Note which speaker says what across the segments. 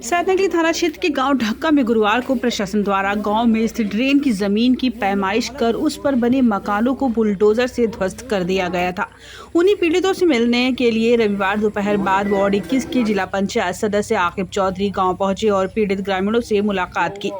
Speaker 1: सैदनगली थाना क्षेत्र के गांव ढक्का में गुरुवार को प्रशासन द्वारा गांव में स्थित ड्रेन की जमीन की पैमाइश कर उस पर बने मकानों को बुलडोजर से ध्वस्त कर दिया गया था। उन्हीं पीड़ितों से मिलने के लिए रविवार दोपहर बाद वार्ड 21 के जिला पंचायत सदस्य आकिब चौधरी गांव पहुंचे और पीड़ित ग्रामीणों से मुलाकात की।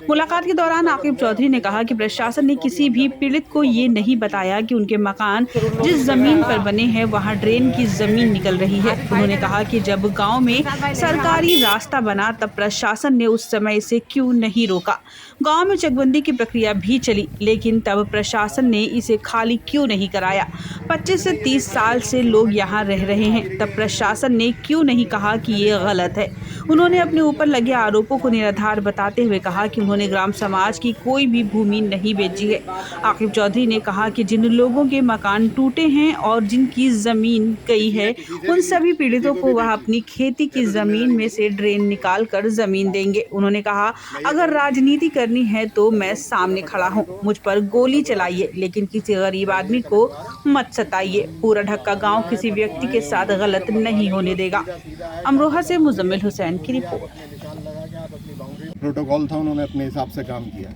Speaker 1: मुलाकात के दौरान आकिब चौधरी ने कहा कि प्रशासन ने किसी भी पीड़ित को ये नहीं बताया कि उनके मकान जिस जमीन पर बने हैं वहाँ ड्रेन की जमीन निकल रही है। उन्होंने कहा कि जब गाँव में सरकारी रास्ता बना तब प्रशासन ने उस समय इसे क्यों नहीं रोका। गांव में चकबंदी की प्रक्रिया भी चली, लेकिन तब प्रशासन ने इसे खाली क्यों नहीं कराया। 25 से 30 साल से लोग यहां रह रहे हैं, तब प्रशासन ने क्यों नहीं कहा कि ये गलत है। उन्होंने अपने ऊपर लगे आरोपों को निराधार बताते हुए कहा कि उन्होंने ग्राम समाज की कोई भी भूमि नहीं बेची है। आकिब चौधरी ने कहा कि जिन लोगों के मकान टूटे हैं और जिनकी जमीन गई है, उन सभी पीड़ितों को वह अपनी खेती की जमीन में से ड्रेन निकाल कर जमीन देंगे। उन्होंने कहा, अगर राजनीति करनी है तो मैं सामने खड़ा हूं, मुझ पर गोली चलाइए, लेकिन किसी गरीब आदमी को मत सताइए। पूरा ढक्का गांव किसी व्यक्ति के साथ गलत नहीं होने देगा। अमरोहा से मुजम्मिल हुसैन की रिपोर्ट।
Speaker 2: प्रोटोकॉल था, उन्होंने अपने हिसाब से काम किया।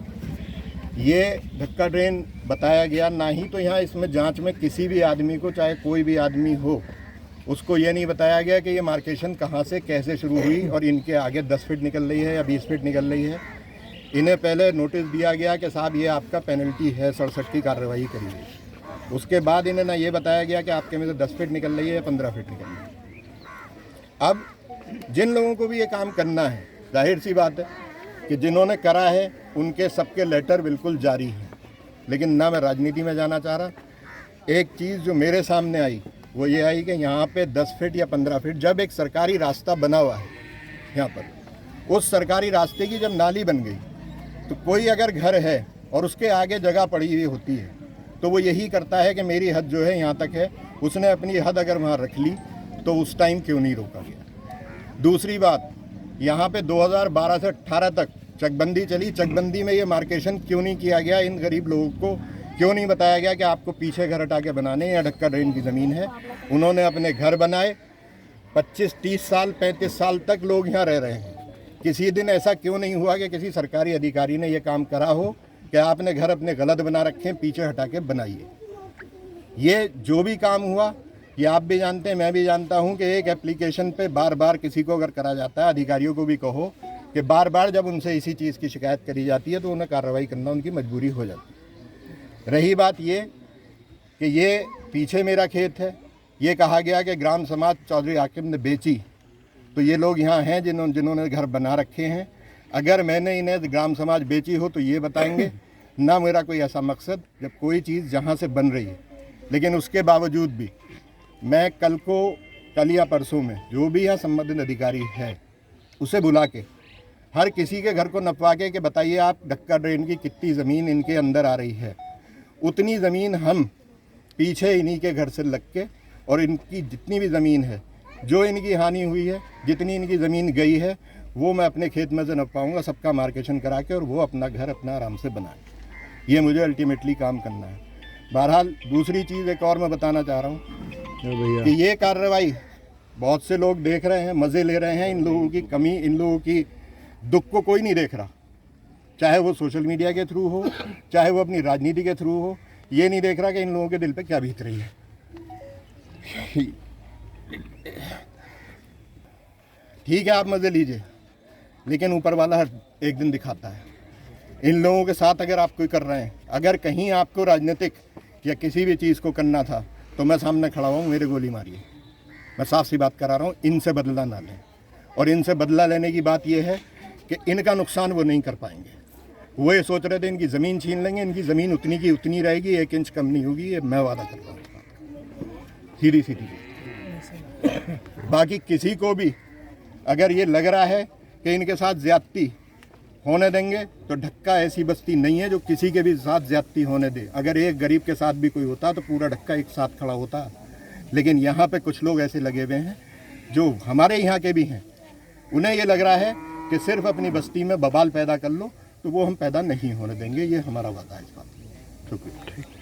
Speaker 2: ये ढक्का ड्रेन बताया गया ना ही तो यहाँ इसमें जांच में किसी भी आदमी को, चाहे कोई भी आदमी हो, उसको ये नहीं बताया गया कि ये मार्केशन कहाँ से कैसे शुरू हुई और इनके आगे 10 फीट निकल रही है या 20 फीट निकल रही है। इन्हें पहले नोटिस दिया गया कि साहब ये आपका पेनल्टी है, 67 की कार्रवाई करिए। उसके बाद इन्हें ना ये बताया गया कि आपके में से 10 फीट निकल रही है या 15 फीट निकल रही है। अब जिन लोगों को भी ये काम करना है, जाहिर सी बात है कि जिन्होंने करा है उनके सबके लेटर बिल्कुल जारी हैं। लेकिन ना मैं राजनीति में जाना चाह रहा। एक चीज़ जो मेरे सामने आई वो ये आई कि यहाँ पे 10 फीट या 15 फीट, जब एक सरकारी रास्ता बना हुआ है यहाँ पर, उस सरकारी रास्ते की जब नाली बन गई तो कोई अगर घर है और उसके आगे जगह पड़ी हुई होती है तो वो यही करता है कि मेरी हद जो है यहाँ तक है। उसने अपनी हद अगर वहाँ रख ली तो उस टाइम क्यों नहीं रोका गया। दूसरी बात, यहाँ पे 2012 से 18 तक चकबंदी चली। चकबंदी में ये मार्केशन क्यों नहीं किया गया, इन गरीब लोगों को क्यों नहीं बताया गया कि आपको पीछे घर हटा के बनाने या ढक्का ड्रेन की ज़मीन है। उन्होंने अपने घर बनाए, 25-30 साल 35 साल तक लोग यहाँ रह रहे हैं। किसी दिन ऐसा क्यों नहीं हुआ कि किसी सरकारी अधिकारी ने यह काम करा हो कि आपने घर अपने गलत बना रखे, पीछे हटा के बनाइए। ये जो भी काम हुआ ये आप भी जानते हैं, मैं भी जानता हूँ कि एक एप्लीकेशन पे बार बार किसी को अगर करा जाता है, अधिकारियों को भी कहो कि बार बार जब उनसे इसी चीज़ की शिकायत करी जाती है तो उन्हें कार्रवाई करना उनकी मजबूरी हो जाती है। रही बात ये कि ये पीछे मेरा खेत है, ये कहा गया कि ग्राम समाज चौधरी आकिब ने बेची, तो ये लोग यहाँ हैं जिन्होंने घर बना रखे हैं। अगर मैंने इन्हें ग्राम समाज बेची हो तो ये बताएंगे। ना मेरा कोई ऐसा मकसद, जब कोई चीज़ जहाँ से बन रही है, लेकिन उसके बावजूद भी मैं कल या परसों में जो भी यहाँ संबंधित अधिकारी है उसे बुला के हर किसी के घर को नपवा के बताइए आप ढक्का ड्रेन की कितनी ज़मीन इनके अंदर आ रही है। उतनी ज़मीन हम पीछे इन्हीं के घर से लग के, और इनकी जितनी भी ज़मीन है, जो इनकी हानि हुई है, जितनी इनकी ज़मीन गई है, वो मैं अपने खेत में से नपवाऊँगा, सबका मार्केशन करा के, और वो अपना घर अपना आराम से बनाए। ये मुझे अल्टीमेटली काम करना है। बहरहाल दूसरी चीज़ एक और मैं बताना चाह रहा हूँ कि ये कार्रवाई बहुत से लोग देख रहे हैं, मज़े ले रहे हैं। इन लोगों की कमी, इन लोगों की दुख को कोई नहीं देख रहा, चाहे वो सोशल मीडिया के थ्रू हो, चाहे वो अपनी राजनीति के थ्रू हो। ये नहीं देख रहा कि इन लोगों के दिल पे क्या बीत रही है। ठीक है, आप मज़े लीजिए, लेकिन ऊपर वाला हर एक दिन दिखाता है। इन लोगों के साथ अगर आप कोई कर रहे हैं, अगर कहीं आपको राजनीतिक या किसी भी चीज़ को करना था तो मैं सामने खड़ा हूँ, मेरे गोली मारिए। मैं साफ सी बात करा रहा हूँ, इनसे बदला ना लें। और इनसे बदला लेने की बात यह है कि इनका नुकसान वो नहीं कर पाएंगे। वो ये सोच रहे थे इनकी ज़मीन छीन लेंगे, इनकी ज़मीन उतनी की उतनी रहेगी, 1 इंच कम नहीं होगी। ये मैं वादा कर रहा हूँ, सीधी सीधी। बाकी किसी को भी अगर ये लग रहा है कि इनके साथ ज़्यादती होने देंगे, तो ढक्का ऐसी बस्ती नहीं है जो किसी के भी साथ ज़्यादती होने दे। अगर एक गरीब के साथ भी कोई होता तो पूरा ढक्का एक साथ खड़ा होता। लेकिन यहाँ पे कुछ लोग ऐसे लगे हुए हैं जो हमारे यहाँ के भी हैं, उन्हें ये लग रहा है कि सिर्फ अपनी बस्ती में बवाल पैदा कर लो, तो वो हम पैदा नहीं होने देंगे। ये हमारा वादा है इस बात। शुक्रिया।